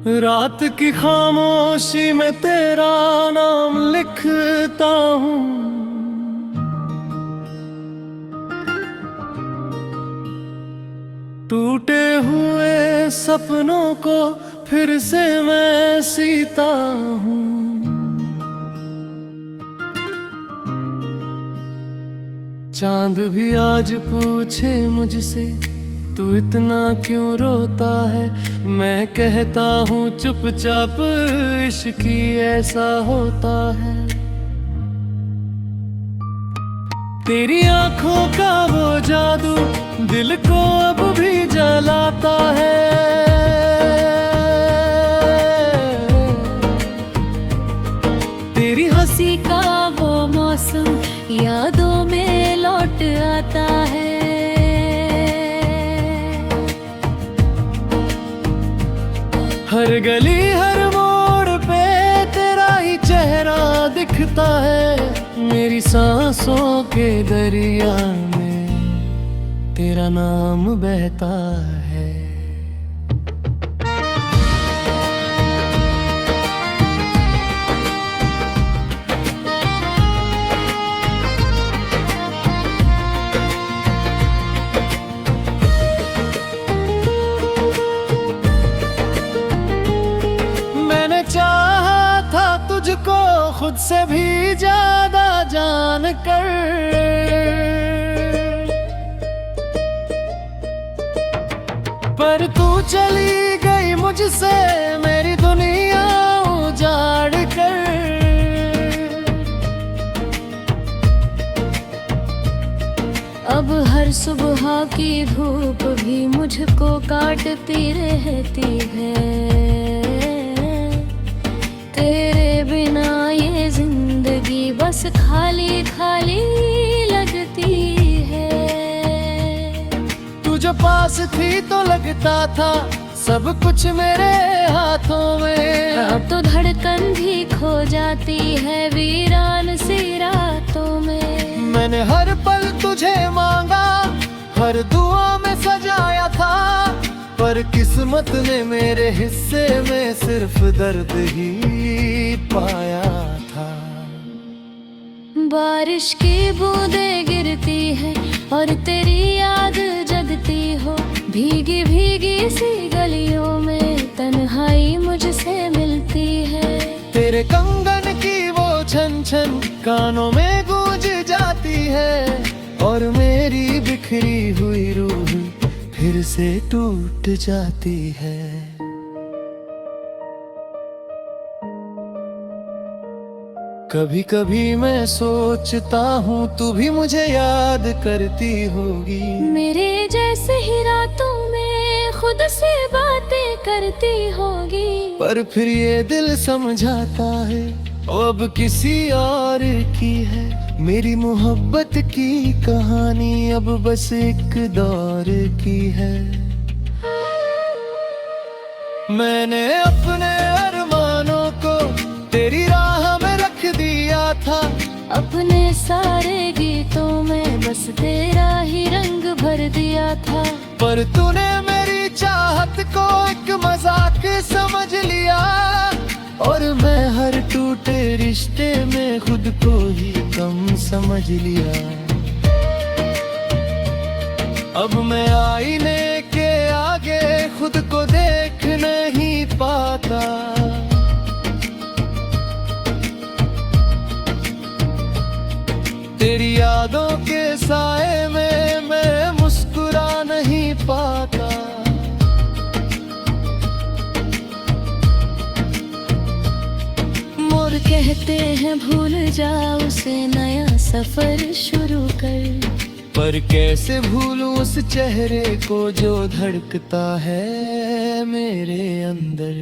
रात की खामोशी में तेरा नाम लिखता हूँ। टूटे हुए सपनों को फिर से मैं सीता हूँ। चांद भी आज पूछे मुझसे तू इतना क्यों रोता है, मैं कहता हूँ चुपचाप इश्क ही ऐसा होता है। तेरी आंखों का वो जादू दिल को अब भी जलाता है। तेरी हंसी का वो मौसम यादों में लौट आता है। हर गली हर मोड़ पे तेरा ही चेहरा दिखता है। मेरी सांसों के दरिया में तेरा नाम बहता है। चाहा था तुझको खुद से भी ज्यादा जान कर, पर तू चली गई मुझसे मेरी दुनिया उजाड़ कर। अब हर सुबह की धूप भी मुझको काटती रहती है। तेरे बिना ये जिंदगी बस खाली खाली लगती है। तू जो पास थी तो लगता था सब कुछ मेरे हाथों में। अब तो धड़कन भी खो जाती है वीरान सी रातों में। मैंने हर पल तुझे मांगा, हर दुआ में सजाया था, पर किस्मत ने मेरे हिस्से में सिर्फ दर्द ही पाया था। बारिश की बूंदें गिरती है और तेरी याद जगती हो। भीगी भीगी सी गलियों में तन्हाई मुझसे मिलती है। तेरे कंगन की वो छन छन कानों में गूंज जाती है, और मेरी बिखरी हुई रूह फिर से टूट जाती है। कभी कभी मैं सोचता हूँ तू भी मुझे याद करती होगी। मेरे जैसे ही रातों में खुद से बातें करती होगी। पर फिर ये दिल समझाता है अब किसी और की है। मेरी मोहब्बत की कहानी अब बस एक दौर की है। मैंने अपने अरमानों को तेरी राह में रख दिया था। अपने सारे गीतों में बस तेरा ही रंग भर दिया था। पर तूने मेरी चाहत को एक मजाक समझ लिया, और मैं हर टूटे रिश्ते में खुद को ही कम समझ लिया। अब मैं आईने के आगे खुद को देख नहीं पाता। तेरी यादों के साए में मैं मुस्कुरा नहीं पाता। मोर कहते हैं भूल जा उसे, नया सफर शुरू कर। पर कैसे भूलूं उस चेहरे को जो धड़कता है मेरे अंदर।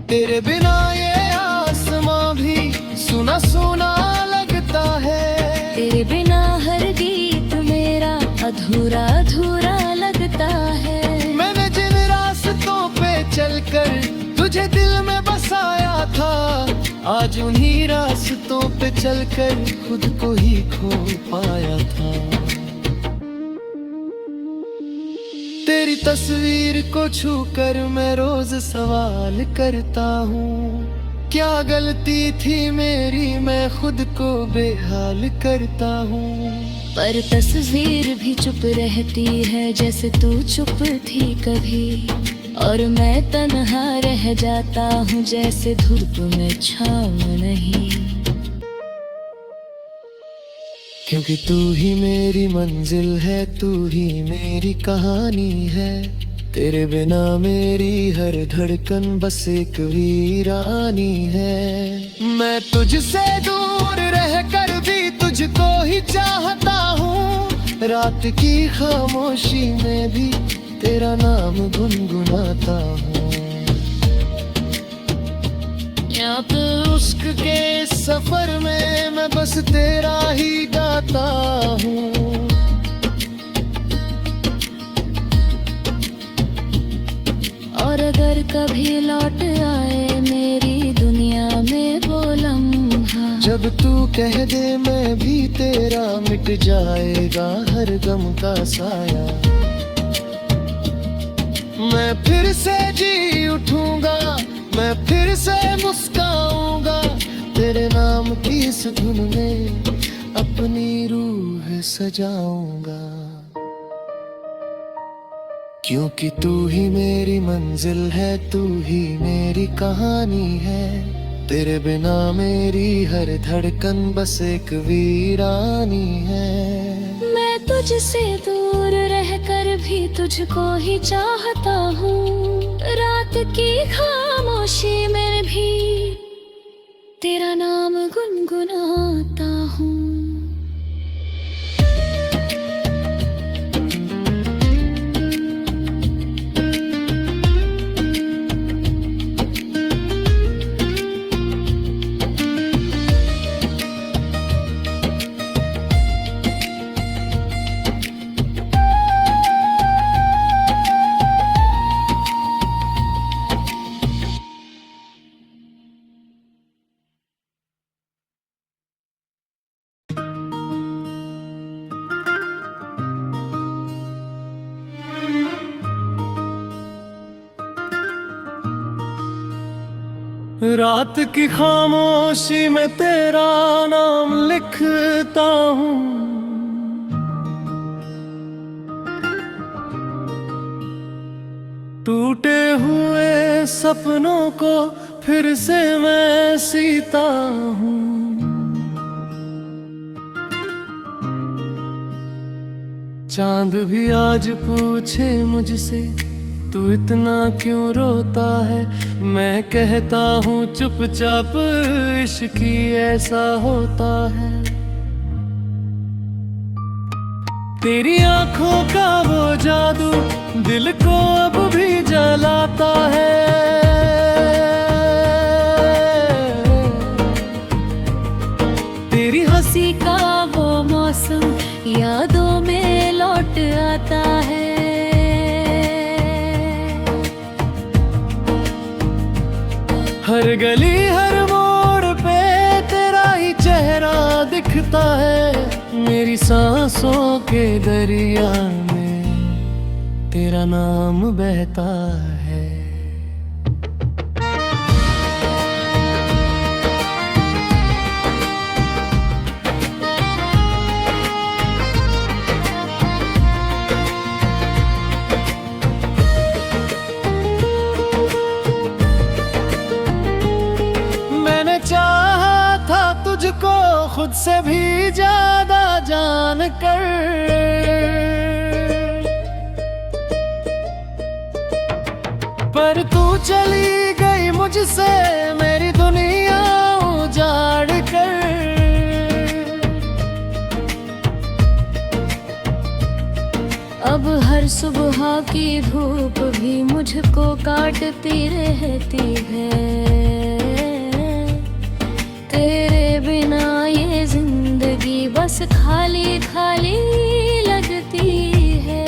तेरे बिना ये आसमां भी सुना सुना लगता है। तेरे बिना हर गीत मेरा अधूरा अधूरा लगता है। मैंने जिन रास्तों पे चलकर तुझे दिल में बसाया था, आज उन्हीं रास्तों पे चलकर खुद को ही खो पाया था। तेरी तस्वीर को छू कर मैं रोज सवाल करता हूँ, क्या गलती थी मेरी मैं खुद को बेहाल करता हूँ। पर तस्वीर भी चुप रहती है जैसे तू चुप थी कभी, और मैं तन्हा रह जाता हूँ जैसे धूप में छाँव नहीं। क्योंकि तू ही मेरी मंजिल है, तू ही मेरी कहानी है। तेरे बिना मेरी हर धड़कन बस एक वीरानी है। मैं तुझसे दूर रह कर भी तुझको ही चाहता हूँ, रात की खामोशी में भी तेरा नाम गुनगुनाता हूँ। यहाँ पे उश्क के सफर में मैं बस तेरा ही गाता हूँ। और अगर कभी लौट आए मेरी दुनिया में वो लम्हा, जब तू कह दे मैं भी तेरा, मिट जाएगा हर गम का साया। मैं फिर से जी उठूंगा, मैं फिर से मुस्काऊंगा, तेरे नाम की इस धुन में अपनी रूह सजाऊंगा। क्योंकि तू ही मेरी मंजिल है, तू ही मेरी कहानी है। तेरे बिना मेरी हर धड़कन बस एक वीरानी है। मैं तुझसे दूर रहकर भी तुझको ही चाहता हूँ, रात की खामोशी में भी तेरा नाम गुनगुनाता हूँ। रात की खामोशी में तेरा नाम लिखता हूँ। टूटे हुए सपनों को फिर से मैं सीता हूँ। चांद भी आज पूछे मुझसे तू इतना क्यों रोता है, मैं कहता हूँ चुपचाप इश्क ही ऐसा होता है। तेरी आंखों का वो जादू दिल को अब भी जलाता है। तेरी हंसी का वो मौसम यादों में लौट आता है। हर गली हर मोड़ पे तेरा ही चेहरा दिखता है। मेरी सांसों के दरिया में तेरा नाम बहता है। चाहा था तुझको खुद से भी ज्यादा जान कर, पर तू चली गई मुझसे मेरी दुनिया उजाड़ कर। अब हर सुबह की धूप भी मुझको काटती रहती है। तेरे बिना ये जिंदगी बस खाली खाली लगती है।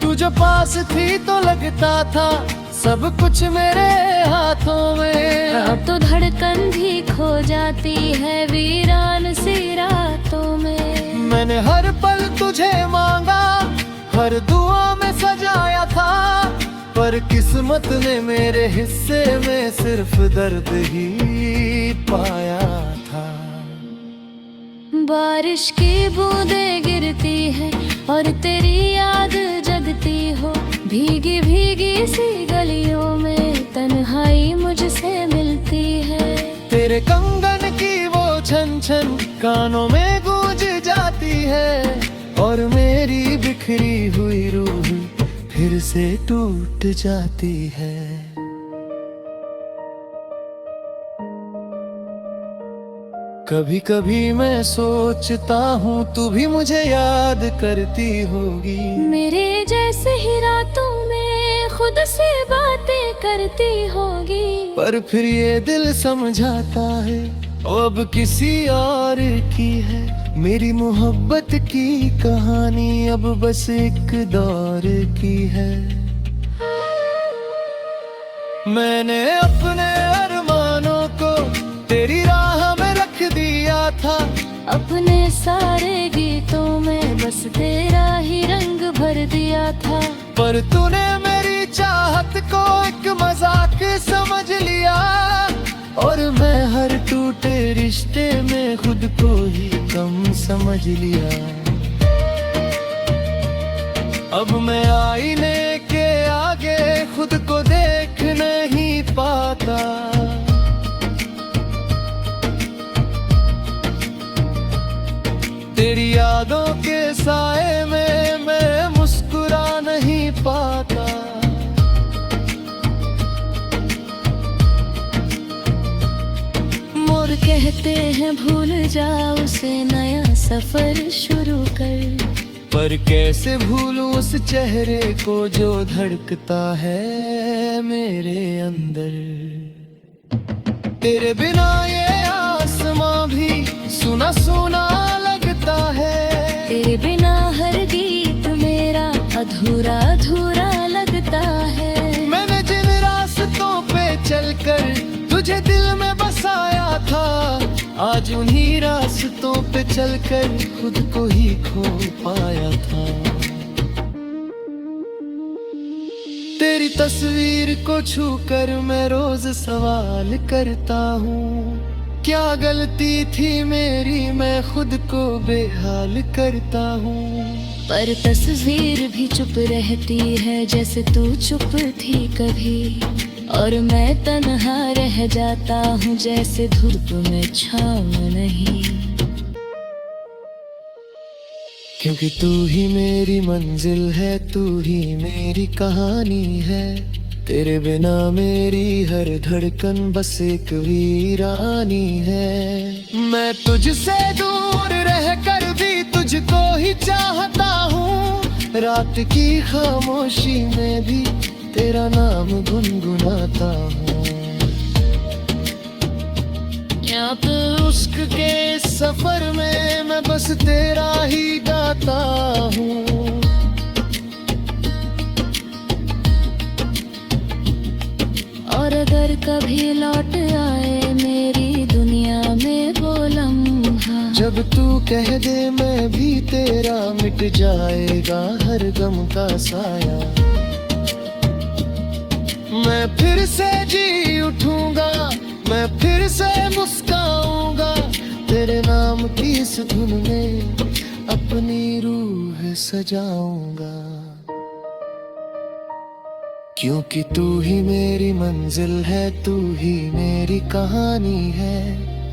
तू जो पास थी तो लगता था सब कुछ मेरे हाथों में। अब तो धड़कन भी खो जाती है वीरान सी रातों में। मैंने हर पल तुझे मांगा, हर दुआ में सजाया था, पर किस्मत ने मेरे हिस्से में सिर्फ दर्द ही पाया था। बारिश की बूंदें गिरती है और तेरी याद जगती हो, भीगी भीगी सी गलियों में तन्हाई मुझसे मिलती है। तेरे कंगन की वो छन छन कानों में गूंज जाती है, और मेरी बिखरी हुई रूह फिर से टूट जाती है। कभी कभी मैं सोचता हूँ तू भी मुझे याद करती होगी, मेरे जैसे ही रातों में खुद से बातें करती होगी। पर फिर ये दिल समझाता है अब किसी और की है। मेरी मोहब्बत की कहानी अब बस एक दौर की है। मैंने अपने अरमानों को तेरी राह में रख दिया था, अपने सारे गीतों में बस तेरा ही रंग भर दिया था। पर तूने मेरी चाहत को एक मजाक समझ लिया, और मैं हर टूटे रिश्ते में खुद को ही कम समझ लिया। अब मैं आईने के आगे खुद को देख नहीं पाता, तेरी यादों के साए में मैं मुस्कुरा नहीं पाता। मोर कहते हैं भूल जा उसे, नया सफर शुरू कर। पर कैसे भूलूं उस चेहरे को जो धड़कता है मेरे अंदर। तेरे बिना ये आसमां भी सुना सुना लगता है, तेरे बिना हर गीत मेरा अधूरा अधूरा लगता है। मैंने जिन रास्तों पे चलकर तुझे दिल में बसाया था, आज उन्हीं रास्तों पे चलकर खुद को ही खो पाया था। तेरी तस्वीर को छूकर मैं रोज सवाल करता हूँ, क्या गलती थी मेरी मैं खुद को बेहाल करता हूँ। पर तस्वीर भी चुप रहती है जैसे तू चुप थी कभी, और मैं तन्हा रह जाता हूँ जैसे धूप में छाँव नहीं। क्योंकि तू ही मेरी मंजिल है, तू ही मेरी कहानी है। तेरे बिना मेरी हर धड़कन बस एक वीरानी है। मैं तुझसे दूर रहकर भी तुझको ही चाहता हूँ, रात की खामोशी में भी तेरा नाम गुनगुनाता हूँ। यहाँ पे उस्क के सफर में मैं बस तेरा ही गाता हूँ। और अगर कभी लौट आए मेरी दुनिया में वो लम्हा, जब तू कह दे मैं भी तेरा, मिट जाएगा हर गम का साया। मैं फिर से जी उठूंगा, मैं फिर से मुस्काऊंगा, तेरे नाम की इस धुन में अपनी रूह सजाऊंगा। क्योंकि तू ही मेरी मंजिल है, तू ही मेरी कहानी है।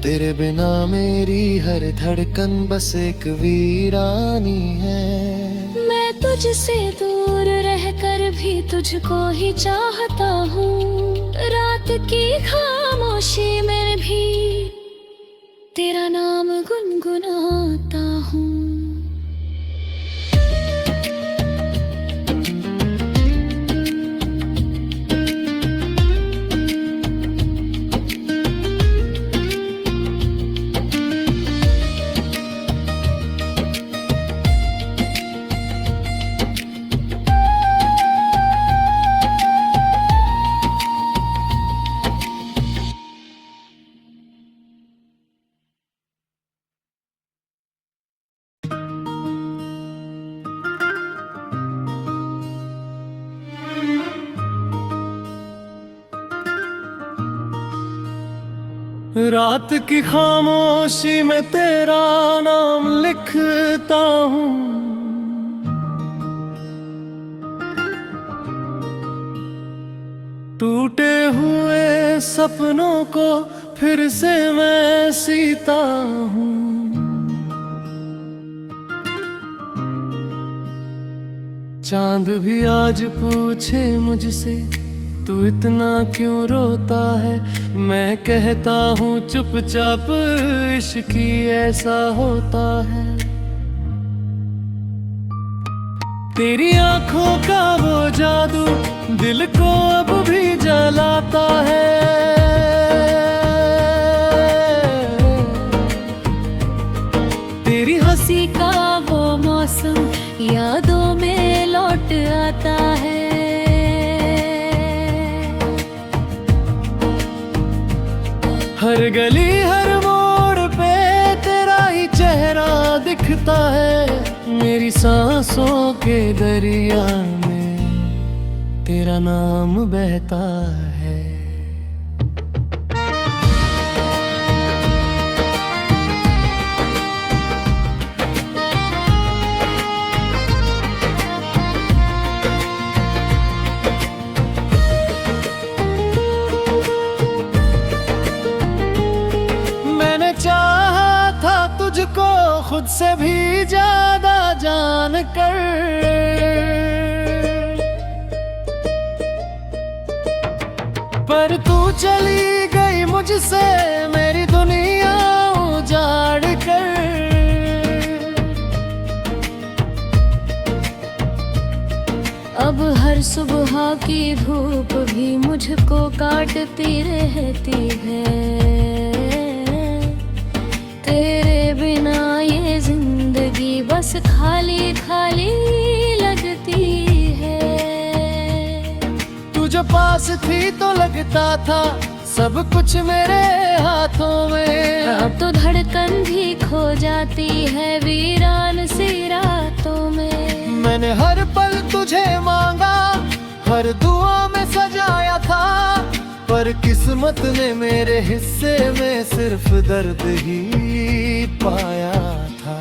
तेरे बिना मेरी हर धड़कन बस एक वीरानी है। मैं तुझसे दूर रहकर भी तुझको ही चाहता हूँ, रात की खामोशी में भी तेरा नाम गुनगुनाता हूँ। रात की खामोशी में तेरा नाम लिखता हूँ। टूटे हुए सपनों को फिर से मैं सीता हूँ। चांद भी आज पूछे मुझसे तू इतना क्यों रोता है, मैं कहता हूँ चुपचाप इश्क ही ऐसा होता है। तेरी आंखों का वो जादू दिल को अब भी जलाता है। तेरी हंसी का वो मौसम यादों में लौट आता है। हर गली हर मोड़ पे तेरा ही चेहरा दिखता है। मेरी सांसों के दरिया में तेरा नाम बहता है। चाहा था तुझको खुद से भी ज्यादा जान कर, पर तू चली गई मुझसे मेरी दुनिया उजाड़ कर। अब हर सुबह की धूप भी मुझको काटती रहती है। तेरे बिना ये जिंदगी बस खाली खाली लगती है। तू जो पास थी तो लगता था सब कुछ मेरे हाथों में। अब तो धड़कन भी खो जाती है वीरान सी रातों में। मैंने हर पल तुझे मांगा, हर दुआ में सजाया था, पर किस्मत ने मेरे हिस्से में सिर्फ दर्द ही पाया था।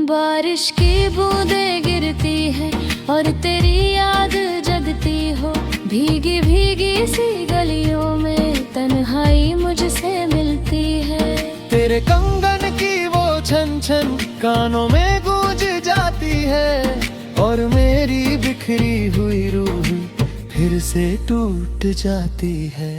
बारिश की बूंदें गिरती है और तेरी याद जगती हो। भीगी भीगी सी गलियों में तन्हाई मुझसे मिलती है। तेरे कंगन की वो छन छन कानों में गूंज जाती है, और मेरी बिखरी हुई रूह फिर से टूट जाती है।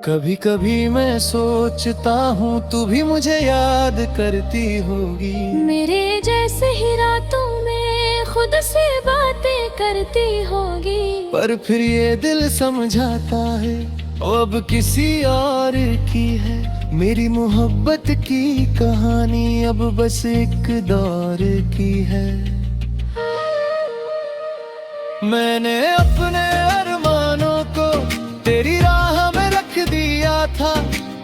कभी कभी मैं सोचता हूँ तू भी मुझे याद करती होगी। मेरे जैसे ही रातों में खुद से बातें करती होगी। पर फिर ये दिल समझाता है वो अब किसी और की है। मेरी मोहब्बत की कहानी अब बस एक दौर की है। मैंने अपने अरमानों को तेरी राह में रख दिया था।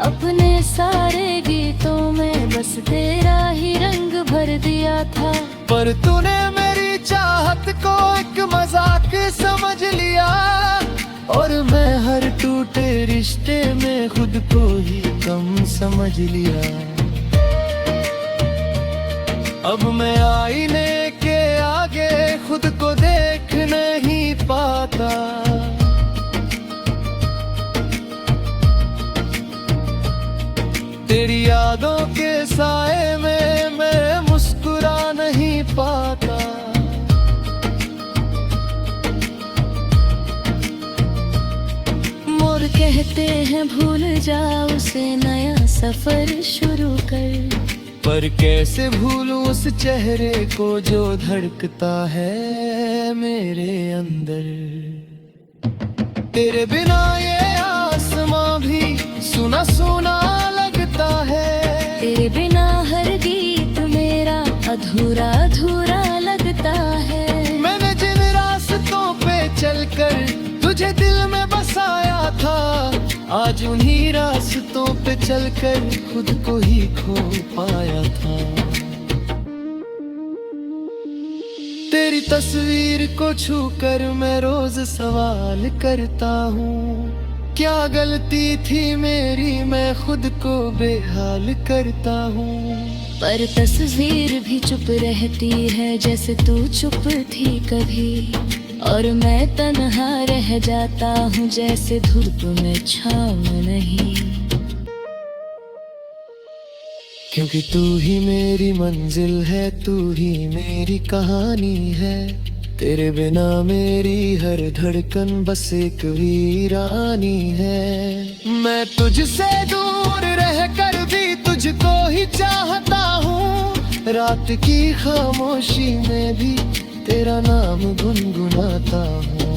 अपने सारे गीतों में बस तेरा ही रंग भर दिया था। पर तूने मेरी चाहत को एक मजाक समझ लिया, और मैं हर टूटे रिश्ते में खुद को ही कम समझ लिया। अब मैं आईने के आगे खुद को देख नहीं पाता। तेरी यादों के साए में मैं मुस्कुरा नहीं पाता। मोर कहते हैं भूल जा उसे, नया सफर शुरू कर। पर कैसे भूलूं उस चेहरे को जो धड़कता है मेरे अंदर। तेरे बिना ये आसमां भी सुना सुना लगता है। तेरे बिना हर गीत मेरा अधूरा अधूरा लगता है। मैंने जिन रास्तों पे चलकर तुझे दिल में बसाया था, आज उन्हीं रास्तों पे चलकर खुद को ही खो पाया था। तेरी तस्वीर को छू कर मैं रोज सवाल करता हूँ, क्या गलती थी मेरी मैं खुद को बेहाल करता हूँ। पर तस्वीर भी चुप रहती है जैसे तू चुप थी कभी, और मैं तन्हा रह जाता हूँ जैसे धूप में छाँव नहीं। क्योंकि तू ही मेरी मंजिल है, तू ही मेरी कहानी है, तेरे बिना मेरी हर धड़कन बस एक वीरानी है। मैं तुझसे दूर रह कर भी तुझको ही चाहता हूँ, रात की खामोशी में भी तेरा नाम गुनगुनाता हूँ।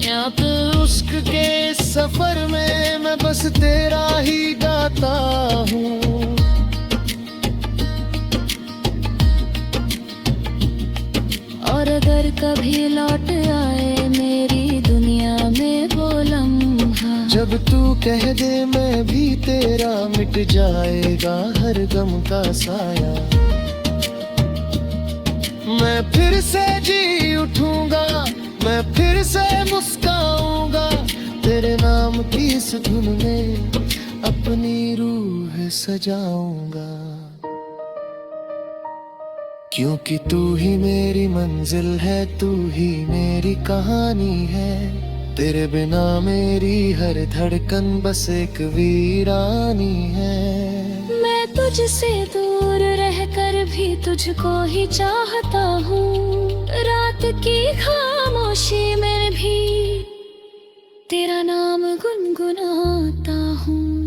यहाँ पे उश्क के सफर में मैं बस तेरा ही गाता हूँ। और अगर कभी लौट आए मेरी दुनिया में वो लम्हा, जब तू कह दे मैं भी तेरा, मिट जाएगा हर गम का साया। मैं फिर से जी उठूंगा, मैं फिर से मुस्काऊंगा, तेरे नाम की इस धुन में अपनी रूह सजाऊंगा। क्योंकि तू ही मेरी मंजिल है, तू ही मेरी कहानी है, तेरे बिना मेरी हर धड़कन बस एक वीरानी है। मैं तुझसे दूर रहकर भी तुझको ही चाहता हूँ, रात की खामोशी में भी तेरा नाम गुनगुनाता हूँ।